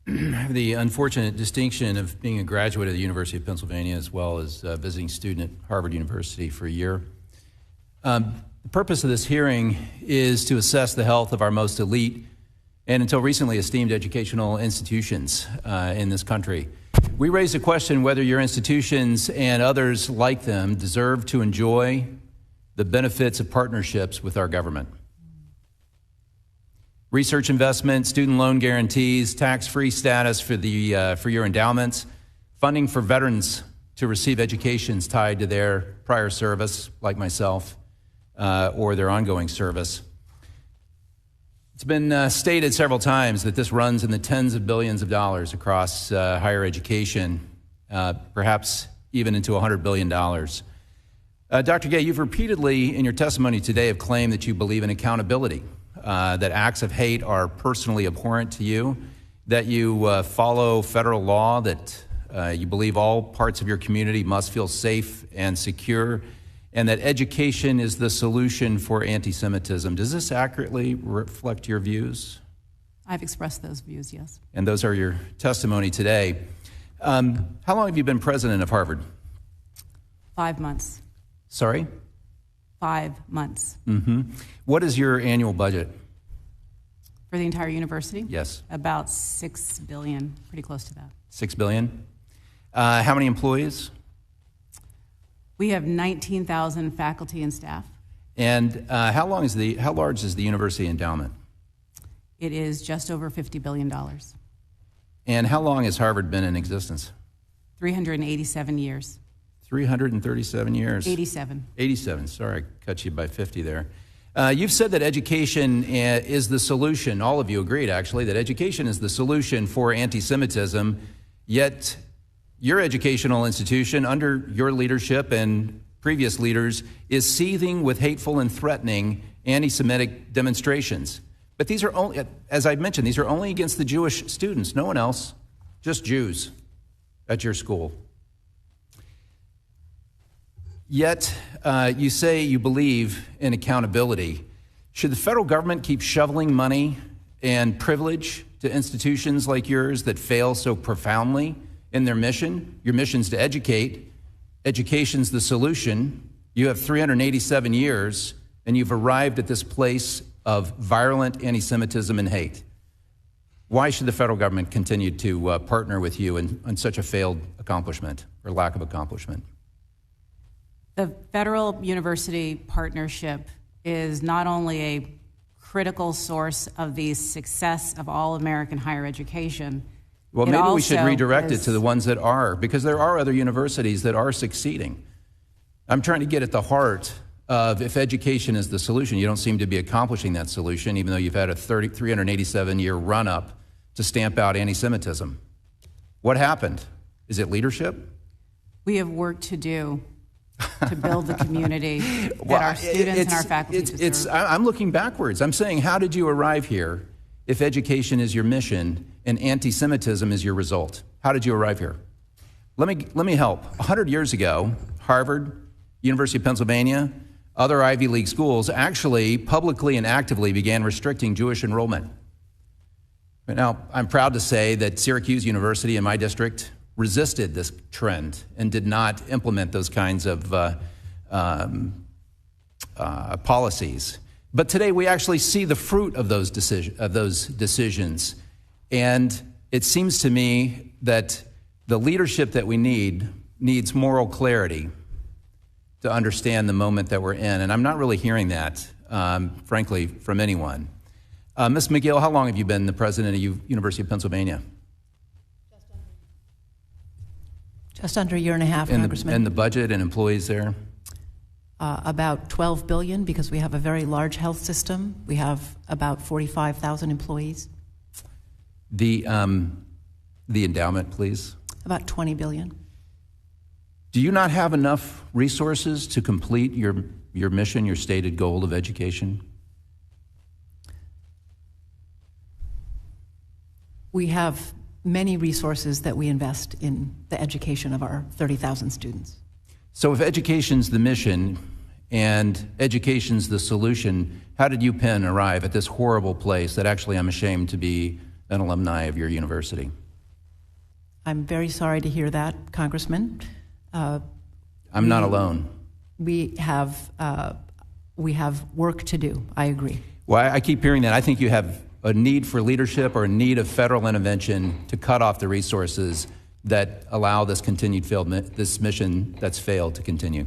I have the unfortunate distinction of being a graduate of the University of Pennsylvania as well as a visiting student at Harvard University for a year. The purpose of this hearing is to assess the health of our most elite and until recently esteemed educational institutions in this country. We raise the question whether your institutions and others like them deserve to enjoy the benefits of partnerships with our government. Research investment, student loan guarantees, tax-free status for your endowments, funding for veterans to receive educations tied to their prior service, like myself, or their ongoing service. It's been stated several times that this runs in the tens of billions of dollars across higher education, perhaps even into $100 billion. Dr. Gay, you've repeatedly in your testimony today have claimed that you believe in accountability, that acts of hate are personally abhorrent to you, that you follow federal law, that you believe all parts of your community must feel safe and secure, and that education is the solution for anti-Semitism. Does this accurately reflect your views? I've expressed those views, yes. And those are your testimony today. How long have you been president of Harvard? 5 months. Sorry? 5 months. Mm-hmm. What is your annual budget? For the entire university? Yes. About $6 billion, pretty close to that. $6 billion. How many employees? We have 19,000 faculty and staff. And how large is the university endowment? It is just over $50 billion. And how long has Harvard been in existence? 387 years. 337 years. 87. 87, sorry, I cut you by 50 there. You've said that education is the solution. All of you agreed, actually, that education is the solution for anti-Semitism, yet your educational institution, under your leadership and previous leaders, is seething with hateful and threatening anti-Semitic demonstrations. But these are only, as I mentioned, these are only against the Jewish students, no one else, just Jews at your school. Yet, you say you believe in accountability. Should the federal government keep shoveling money and privilege to institutions like yours that fail so profoundly in their mission? Your mission's to educate. Education's the solution. You have 387 years, and you've arrived at this place of virulent anti-Semitism and hate. Why should the federal government continue to partner with you in such a failed accomplishment or lack of accomplishment? The federal university partnership is not only a critical source of the success of all American higher education. Well, maybe we should redirect it to the ones that are, because there are other universities that are succeeding. I'm trying to get at the heart of if education is the solution. You don't seem to be accomplishing that solution, even though you've had a 387-year run-up to stamp out anti-Semitism. What happened? Is it leadership? We have work to do to build the community that our students and our faculty deserve. I'm looking backwards. I'm saying, how did you arrive here if education is your mission and anti-Semitism is your result? How did you arrive here? Let me help. 100 years ago, Harvard, University of Pennsylvania, other Ivy League schools actually publicly and actively began restricting Jewish enrollment. But now, I'm proud to say that Syracuse University in my district resisted this trend and did not implement those kinds of policies. But today we actually see the fruit of those decisions. And it seems to me that the leadership that we needs moral clarity to understand the moment that we're in. And I'm not really hearing that, frankly, from anyone. Ms. Magill, how long have you been the president of University of Pennsylvania? Just under a year and a half, Congressman. And the budget and employees there? About $12 billion, because we have a very large health system. We have about 45,000 employees. The endowment, please. About $20 billion. Do you not have enough resources to complete your mission, your stated goal of education? We have many resources that we invest in the education of our 30,000 students. So if education's the mission and education's the solution, how did UPenn arrive at this horrible place that actually I'm ashamed to be an alumni of your university. I'm very sorry to hear that, Congressman. I'm not alone. We have work to do. I agree. Well, I keep hearing that. I think you have a need for leadership or a need of federal intervention to cut off the resources that allow this continued this mission that's failed to continue.